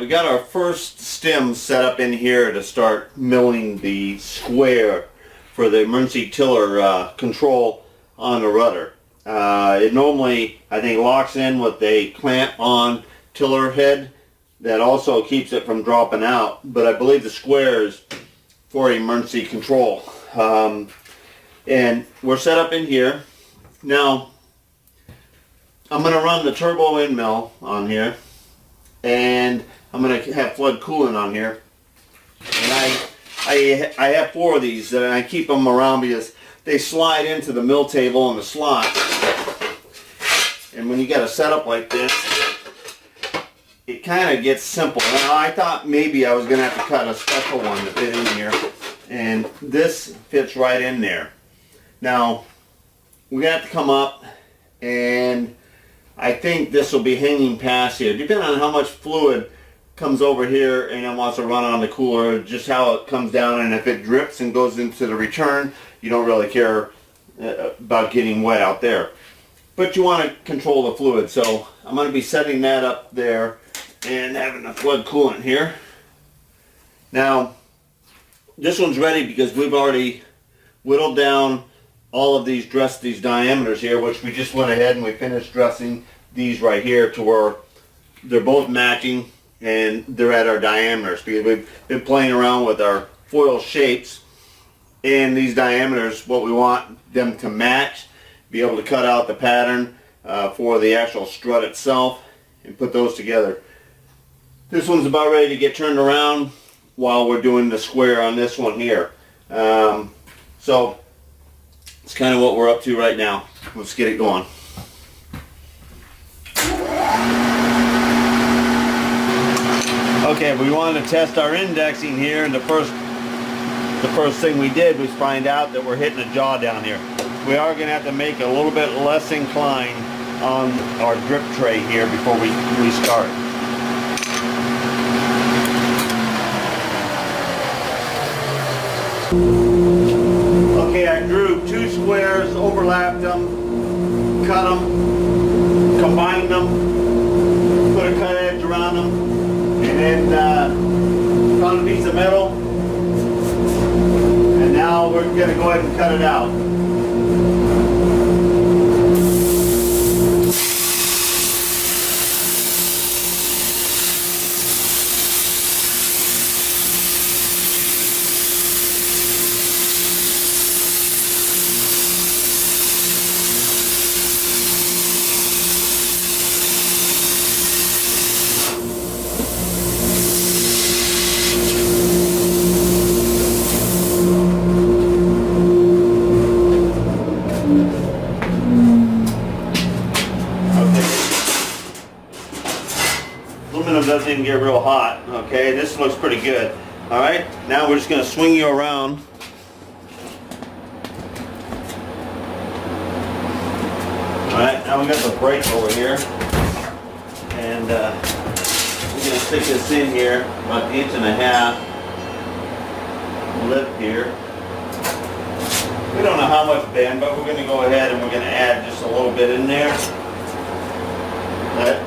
we got our first stem set up in here to start milling the square for the emergency tiller control on the rudder. It normally, I think, locks in with a clamp-on tiller head that also keeps it from dropping out, but I believe the square is for emergency control. And we're set up in here. Now, I'm going to run the turbo windmill on here, and I'm going to have flood coolant on here. And I have 4 of these, and I keep them around because they slide into the mill table and the slot. And when you got a setup like this, it kind of gets simple. Now, I thought maybe I was going to have to cut a special one to fit in here, and this fits right in there. Now, we're going to have to come up, and I think this will be hanging past here. Depending on how much fluid comes over here and then wants to run on the cooler, just how it comes down, and if it drips and goes into the return, you don't really care about getting wet out there. But you want to control the fluid, so I'm going to be setting that up there and having the flood coolant here. Now, this one's ready because we've already whittled down all of these, dressed these diameters here, which we just went ahead and we finished dressing these right here to where they're both matching and they're at our diameters, because we've been playing around with our foil shapes and these diameters, what we want them to match, be able to cut out the pattern for the actual strut itself and put those together. This one's about ready to get turned around while we're doing the square on this one here. So it's kind of what we're up to right now. Let's get it going. Okay, we wanted to test our indexing here, and the first thing we did was find out that we're hitting a jaw down here. We are going to have to make a little bit less incline on our drip tray here before we start. Okay, I drew 2 squares, overlapped them, cut them, combined them, put a cut edge around them, and then found a piece of metal, and now we're going to go ahead and cut it out. Doesn't even get real hot. Okay, this looks pretty good. All right, now we're just going to swing you around. All right, now we got the brake over here, and we're going to stick this in here about 1.5 inch lip here. We don't know how much bend, but we're going to go ahead and we're going to add just a little bit in there.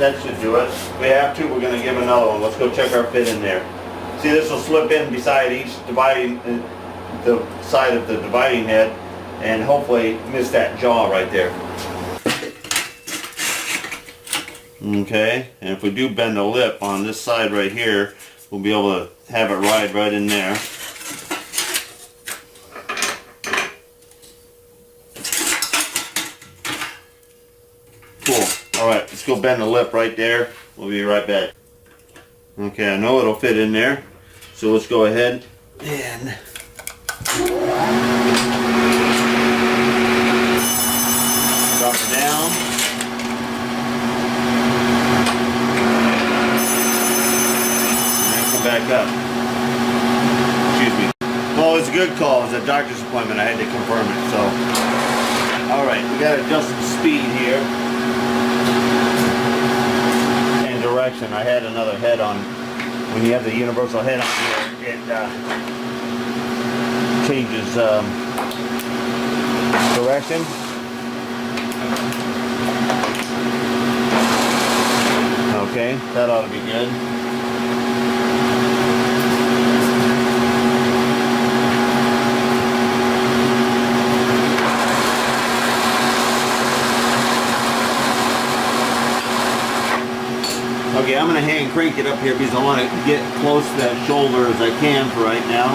That should do it. If we have to, we're going to give another one. Let's go check our fit in there. See, this will slip in beside each dividing, the side of the dividing head, and hopefully miss that jaw right there. Okay, and if we do bend the lip on this side right here, we'll be able to have it ride right in there. Cool. Alright, let's go bend the lip right there. We'll be right back. Okay, I know it'll fit in there. So let's go ahead and drop it down. And then come back up. Excuse me. Well, it's a good call. It's a doctor's appointment. I had to confirm it. So, alright, we got to adjust the speed here. Direction. I had another head on. When you have the universal head on here, it changes direction. Okay, that ought to be good. Okay, I'm gonna hand crank it up here because I want to get close to that shoulder as I can for right now.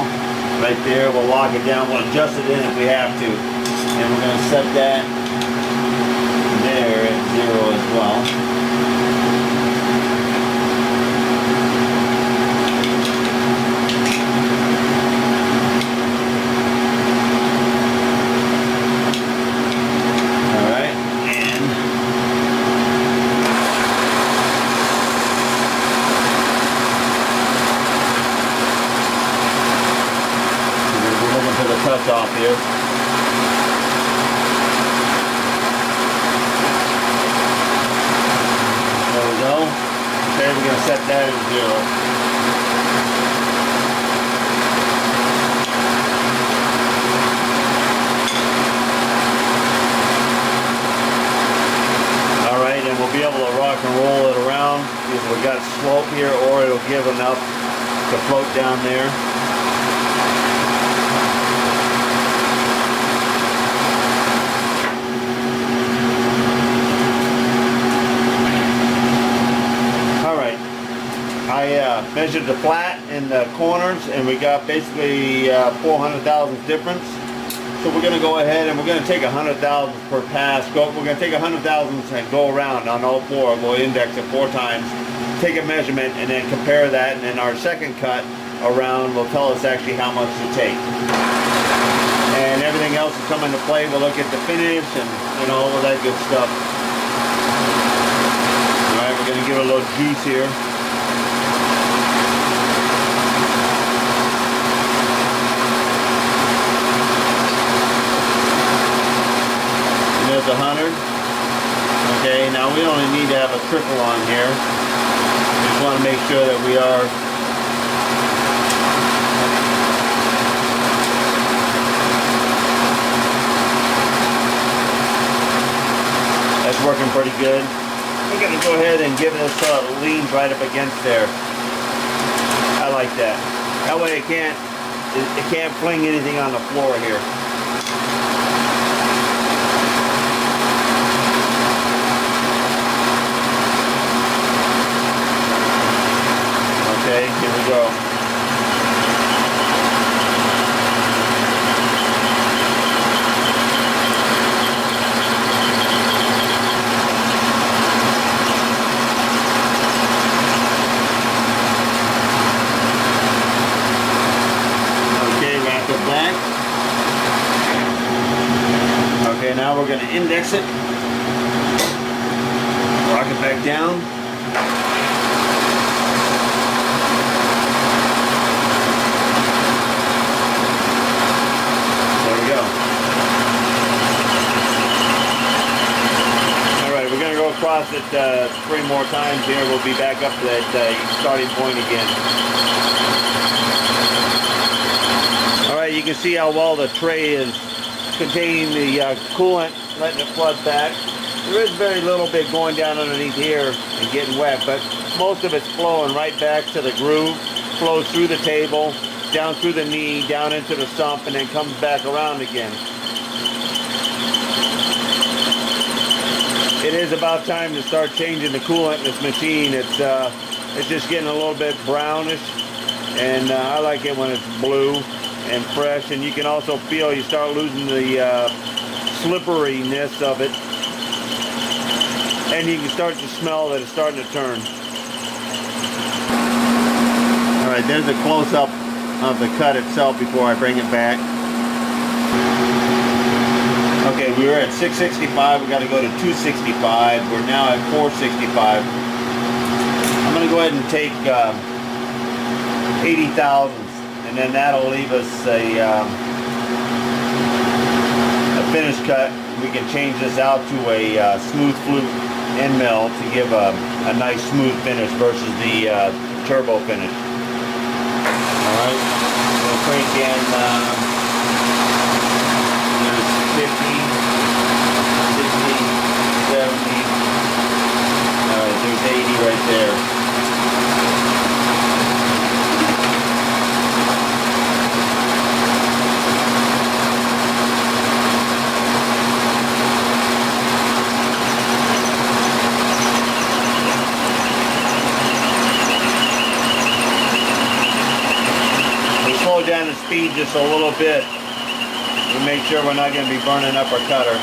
Right there, we'll lock it down, we'll adjust it in if we have to. And we're gonna set that there at 0 as well. Touch off here. There we go. Okay, we're going to set that at 0. Alright, and we'll be able to rock and roll it around because we got slope here, or it'll give enough to float down there. I measured the flat and the corners, and we got basically 400 thousandths difference. So we're going to go ahead and we're going to take 100 thousandths per pass. We're going to take 100 thousandths and go around on all four. We'll index it 4 times, take a measurement, and then compare that. And then our second cut around will tell us actually how much to take. And everything else will come into play. We'll look at the finish and all of that good stuff. All right, we're going to give it a little juice here. There's 100. Okay, now we only need to have a trickle on here. Just want to make sure that we are that's working pretty good. We're going to go ahead and give this so it leans right up against there. I like that. That way it can't fling anything on the floor here. Okay, here we go. Okay, wrap it back. Okay, now we're going to index it. Rock it back down. Across it 3 more times here. We'll be back up to that starting point again. Alright, you can see how well the tray is containing the coolant, letting it flood back. There is very little bit going down underneath here and getting wet, but most of it's flowing right back to the groove, flows through the table, down through the knee, down into the sump, and then comes back around again. It is about time to start changing the coolant in this machine. It's just getting a little bit brownish, and I like it when it's blue and fresh. And you can also feel you start losing the slipperiness of it, and you can start to smell that it's starting to turn. All right, there's a close-up of the cut itself before I bring it back. Okay, we were at 665, we got to go to 265, we're now at 465. I'm going to go ahead and take 80 thousandths, and then that'll leave us a finish cut. We can change this out to a smooth flute end mill to give a nice smooth finish versus the turbo finish. Alright, we'll crank in 50, 60, 70. Alright, there's 80 right there. a little bit to make sure we're not going to be burning up our cutter.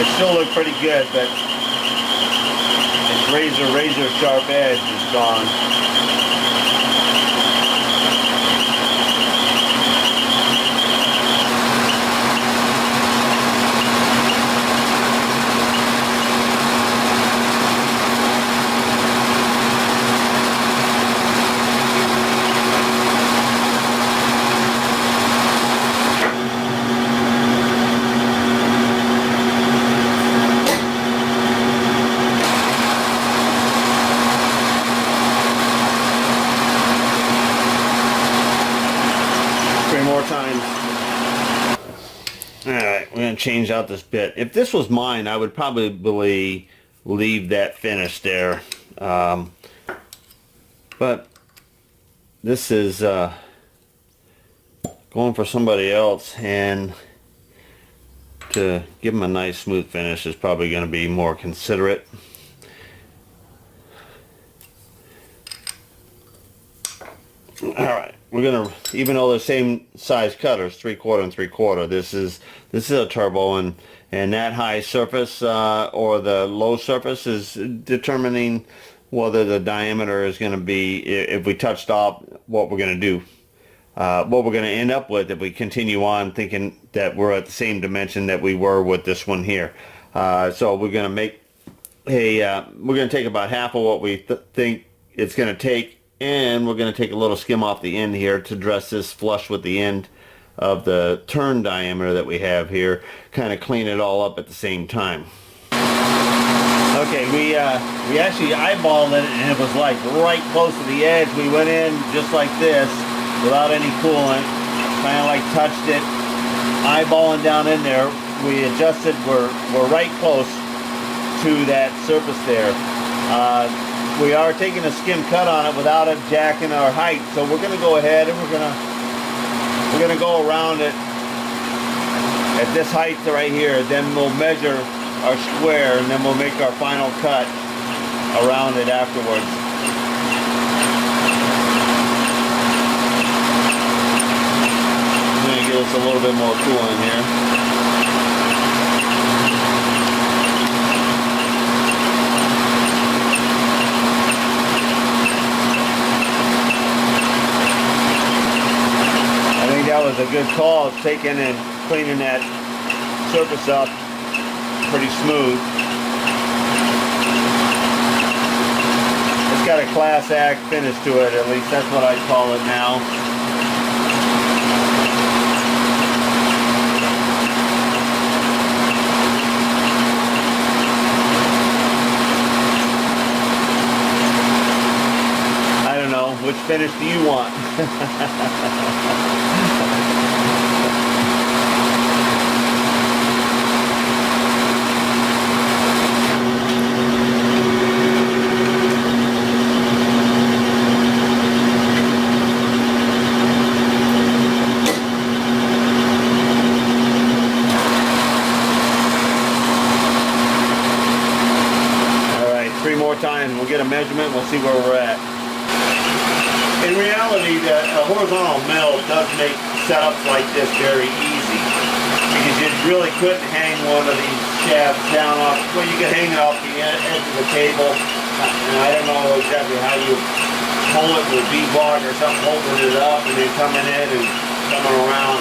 It still looked pretty good, but its razor sharp edge is gone. Alright, we're going to change out this bit. If this was mine, I would probably leave that finish there. But this is going for somebody else, and to give them a nice smooth finish is probably going to be more considerate. Alright, we're gonna, even though they're the same size cutters, 3/4 and 3/4, this is a turbo, and that high surface or the low surface is determining whether the diameter is going to be, if we touch stop, what we're going to do, what we're going to end up with if we continue on thinking that we're at the same dimension that we were with this one here. So we're going to make we're going to take about half of what we think it's going to take, and we're going to take a little skim off the end here to dress this flush with the end of the turn diameter that we have here, kind of clean it all up at the same time. Okay, we actually eyeballed it, and it was like right close to the edge. We went in just like this without any coolant, kind of like touched it, eyeballing down in there. We adjusted, we're right close to that surface there. We are taking a skim cut on it without it jacking our height, so we're going to go ahead and we're going to go around it at this height right here. Then we'll measure our square, and then we'll make our final cut around it afterwards. I'm going to give us a little bit more coolant here. That was a good call, taking and cleaning that surface up pretty smooth. It's got a class act finish to it, at least that's what I call it now. I don't know, which finish do you want? Three more times, we'll get a measurement, we'll see where we're at. In reality, the horizontal mill does make setups like this very easy, because you really couldn't hang one of these shafts down off, well, you could hang it off the edge of the table, and I don't know exactly how you hold it with V-block or something, holding it up and then coming in and coming around.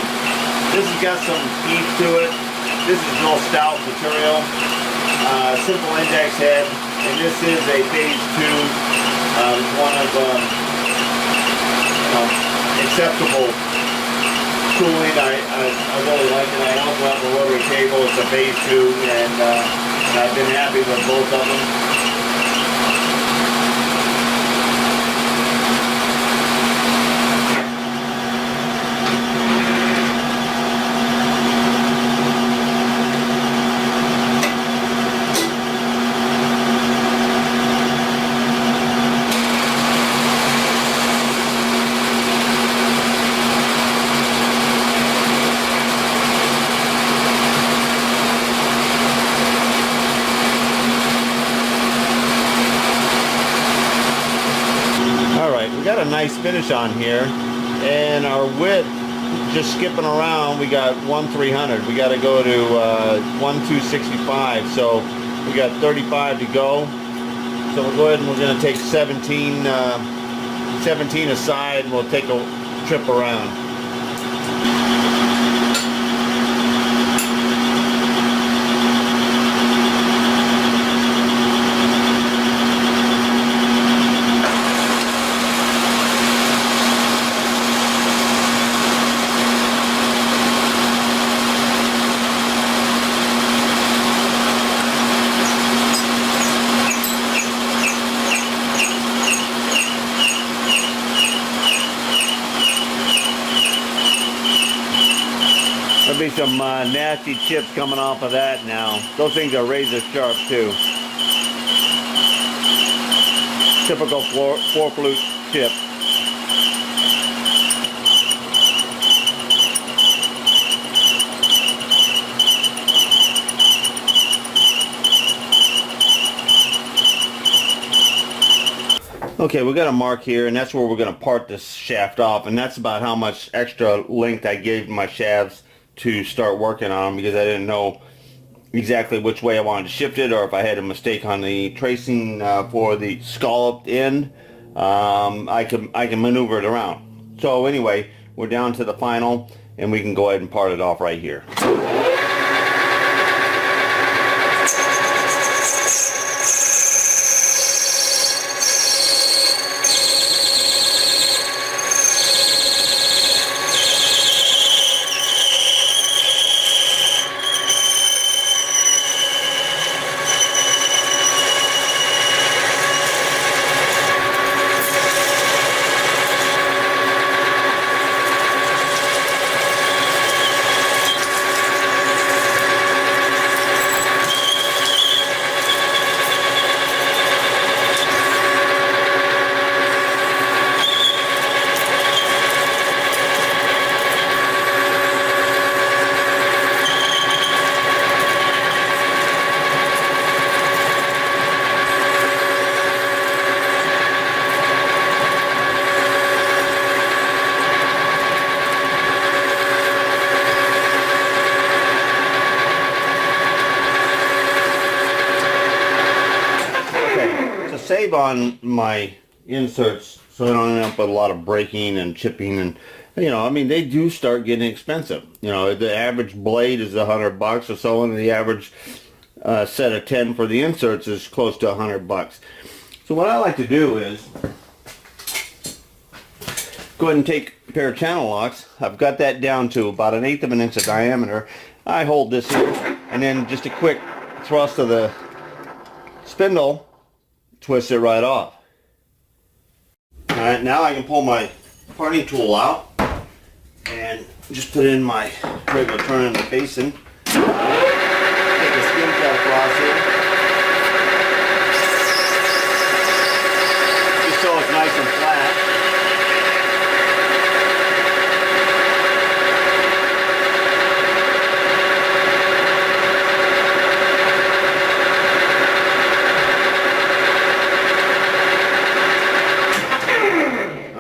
This has got some teeth to it. This is real stout material, simple index head. And this is a phase 2, one of acceptable cooling. I really like it. I also have a rotary table. It's a phase 2, and I've been happy with both of them. Got a nice finish on here. and our width, just skipping around, we got 1/300. We got to go to 1/265, so we got 35 to go. So we'll go ahead and we're going to take 17 aside, and we'll take a trip around. There'll be some nasty chips coming off of that now. Those things are razor sharp too. Typical four flute chip. Okay, we got a mark here, and that's where we're going to part this shaft off, and that's about how much extra length I gave my shafts to start working on them, because I didn't know exactly which way I wanted to shift it, or if I had a mistake on the tracing for the scalloped end. I can maneuver it around. So anyway, we're down to the final, and we can go ahead and part it off right here. Save on my inserts so I don't end up with a lot of breaking and chipping, and I mean, they do start getting expensive. The average blade is $100 or so, and the average set of 10 for the inserts is close to $100. So what I like to do is go ahead and take a pair of channel locks. I've got that down to about 1/8 of an inch of diameter. I hold this here, and then just a quick thrust of the spindle, twist it right off. Alright, now I can pull my parting tool out and just put it in my regular turn in the basin. Take a skin cut across here, just so it's nice and flat.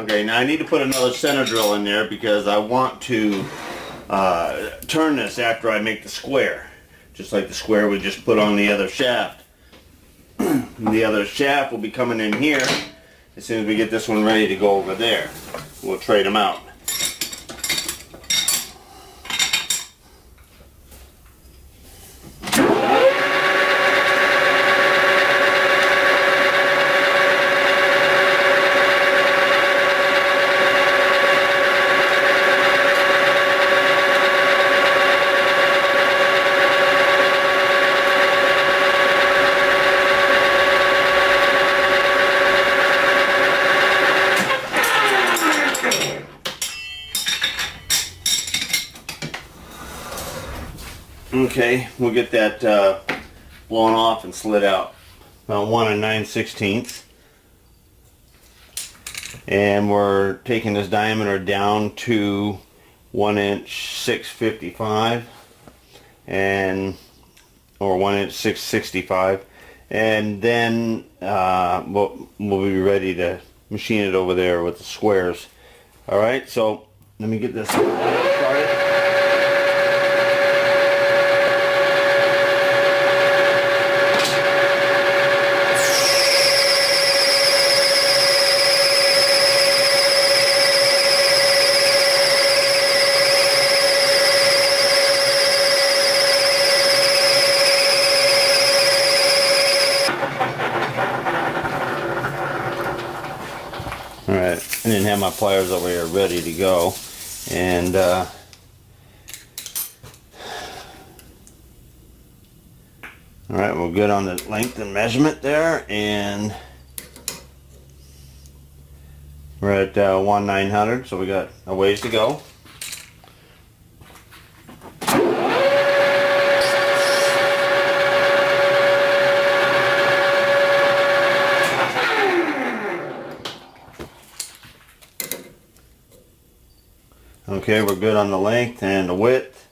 Okay, now I need to put another center drill in there because I want to turn this after I make the square, just like the square we just put on the other shaft. The other shaft will be coming in here as soon as we get this one ready to go over there. We'll trade them out. Okay, we'll get that blown off and slid out. About 1 9/16. And we're taking this diameter down to 1 inch 655 and or 1 inch 665, and then we'll be ready to machine it over there with the squares Alright, so let me get this started. Alright, I didn't have my pliers over here ready to go, and alright, we're good on the length and measurement there, and we're at 1/900, so we got a ways to go. Okay, we're good on the length and the width,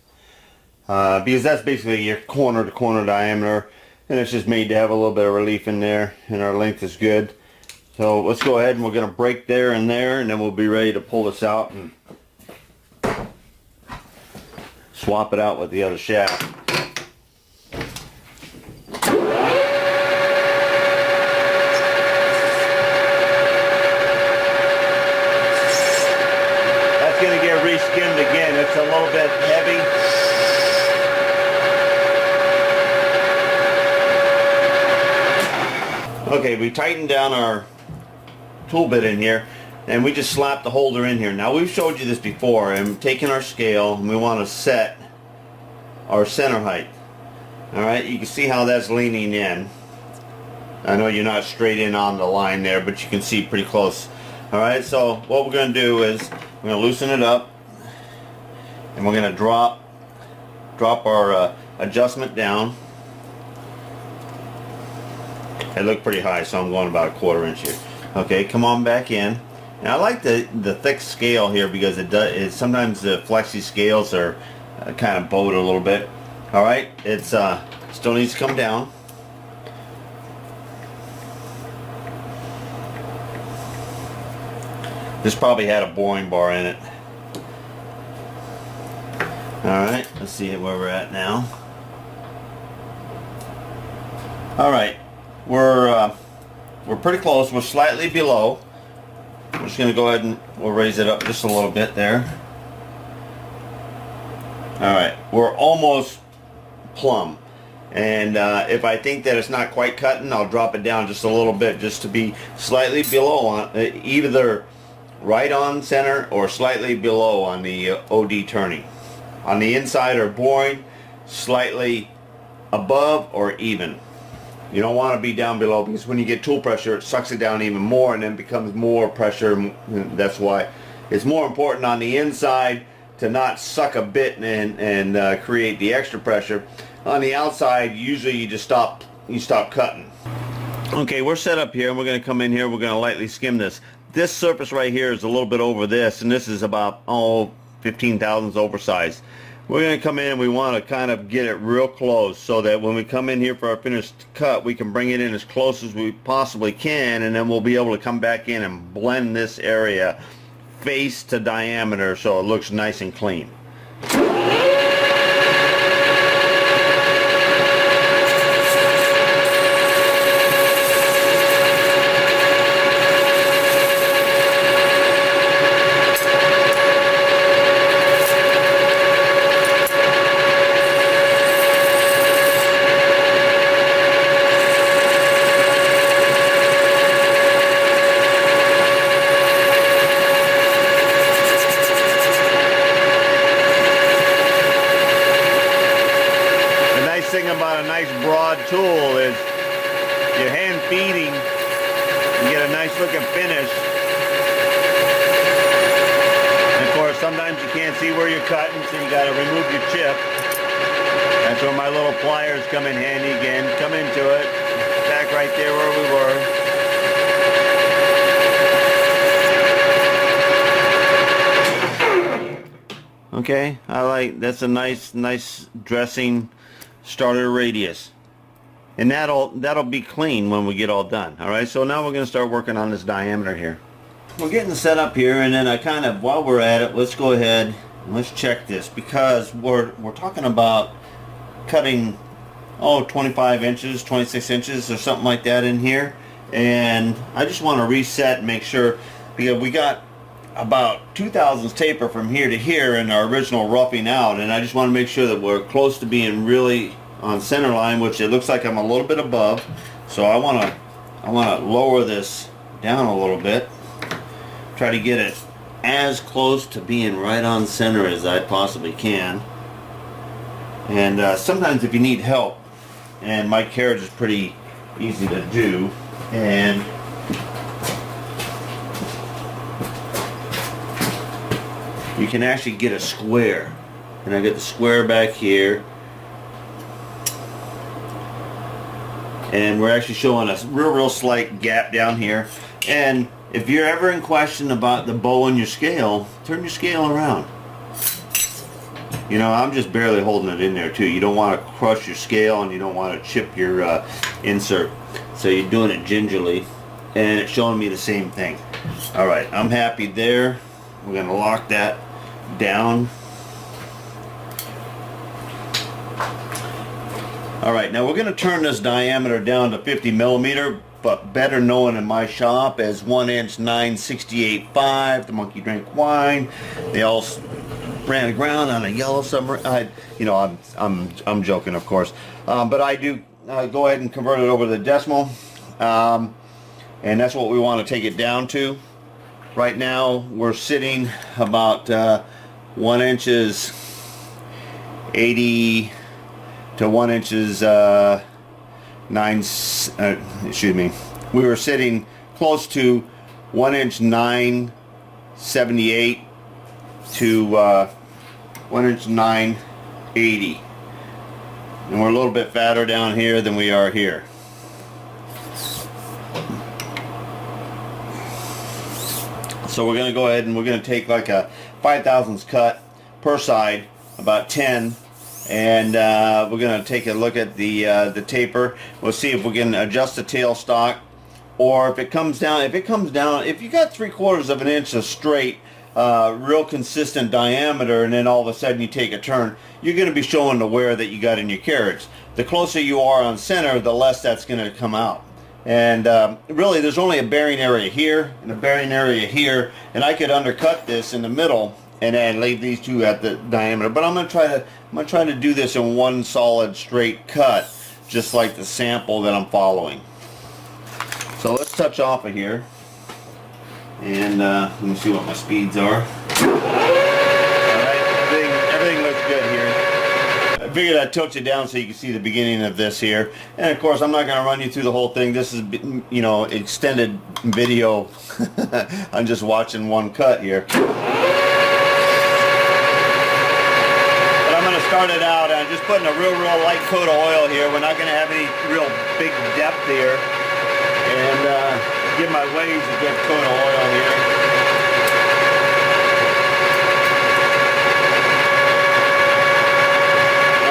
because that's basically your corner to corner diameter, and it's just made to have a little bit of relief in there, and our length is good. So let's go ahead and we're going to break there, and then we'll be ready to pull this out and swap it out with the other shaft. Going to get re-skimmed again. It's a little bit heavy. Okay, we tightened down our tool bit in here, and we just slapped the holder in here. Now, we've showed you this before. I'm taking our scale, and we want to set our center height. Alright, you can see how that's leaning in. I know you're not straight in on the line there, but you can see pretty close. Alright, so what we're going to do is we're going to loosen it up, and we're going to drop our adjustment down. It looked pretty high, so I'm going about 1/4 inch here. Okay, come on back in. And I like the thick scale here because sometimes the flexi scales are kind of bowed a little bit. Alright, it's still needs to come down. This probably had a boring bar in it. Alright, let's see where we're at now. Alright, we're pretty close. We're slightly below. We're just going to go ahead and we'll raise it up just a little bit there. Alright, we're almost plumb. And if I think that it's not quite cutting, I'll drop it down just a little bit just to be slightly below on either right on center or slightly below on the OD turning. On the inside or boring, slightly above or even. You don't want to be down below, because when you get tool pressure, it sucks it down even more and then becomes more pressure. That's why it's more important on the inside to not suck a bit and create the extra pressure. On the outside, usually you just stop cutting. Okay, we're set up here, and we're going to come in here. We're going to lightly skim this. This surface right here is a little bit over this, and this is about 15 thousandths oversized. We're going to come in and we want to kind of get it real close so that when we come in here for our finished cut, we can bring it in as close as we possibly can, and then we'll be able to come back in and blend this area face to diameter so it looks nice and clean. Thing about a nice broad tool is your hand feeding, you get a nice looking finish. And of course sometimes you can't see where you're cutting, so you got to remove your chip. That's where my little pliers come in handy again. Come into it, back right there where we were. Okay, I like, that's a nice dressing starter radius, and that'll be clean when we get all done. All right, so now we're going to start working on this diameter here. we're getting set up here, and then I kind of, while we're at it, let's go ahead and let's check this, because we're talking about cutting 25 inches, 26 inches or something like that in here, and I just want to reset and make sure, because we got about 2/1000 taper from here to here in our original roughing out, and I just want to make sure that we're close to being really on center line, which it looks like I'm a little bit above. So I want to lower this down a little bit, try to get it as close to being right on center as I possibly can. And sometimes if you need help, and my carriage is pretty easy to do, and you can actually get a square, and I get the square back here, and we're actually showing a real slight gap down here. And if you're ever in question about the bow in your scale, turn your scale around. You know, I'm just barely holding it in there too. You don't want to crush your scale, and you don't want to chip your insert. So you're doing it gingerly, and it's showing me the same thing. All right, I'm happy there. We're going to lock that down. All right, now we're going to turn this diameter down to 50 millimeter, but better known in my shop as 1" 9/68.5. The monkey drank wine. They all ran aground on a yellow submarine. I'm joking, of course, but I do go ahead and convert it over to the decimal, and that's what we want to take it down to. Right now we're sitting about 1" 80 to 1" 9. Excuse me. We were sitting close to 1" 9/78 to 1" 9/80, and we're a little bit fatter down here than we are here. So we're going to go ahead and we're going to take like a 5/1000 cut per side, about 10, and we're going to take a look at the taper. We'll see if we can adjust the tailstock, or if it comes down. If you got 3/4 of an inch of straight, real consistent diameter, and then all of a sudden you take a turn, you're going to be showing the wear that you got in your carriage. The closer you are on center, the less that's going to come out. And really, there's only a bearing area here and a bearing area here, and I could undercut this in the middle and then leave these two at the diameter. But I'm going to try to do this in one solid straight cut, just like the sample that I'm following. So let's touch off of here, and let me see what my speeds are. Alright, everything looks good here. I figured I'd tilt you down so you can see the beginning of this here. And of course, I'm not going to run you through the whole thing. This is, extended video. I'm just watching one cut here. But I'm going to start it out. I'm just putting a real light coat of oil here. We're not going to have any real big depth here. And give my ways a good coat of oil here.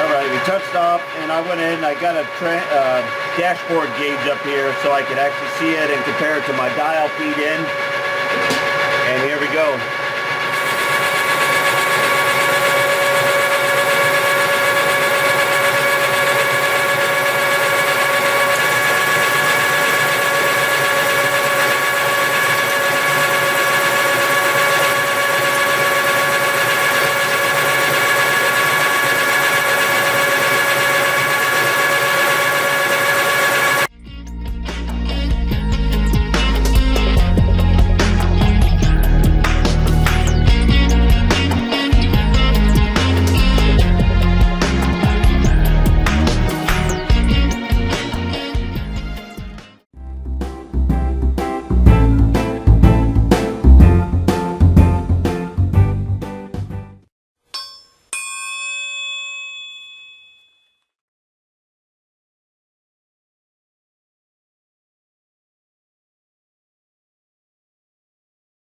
Alright, we touched off, and I went in and I got a dashboard gauge up here so I could actually see it and compare it to my dial feed in. And here we go.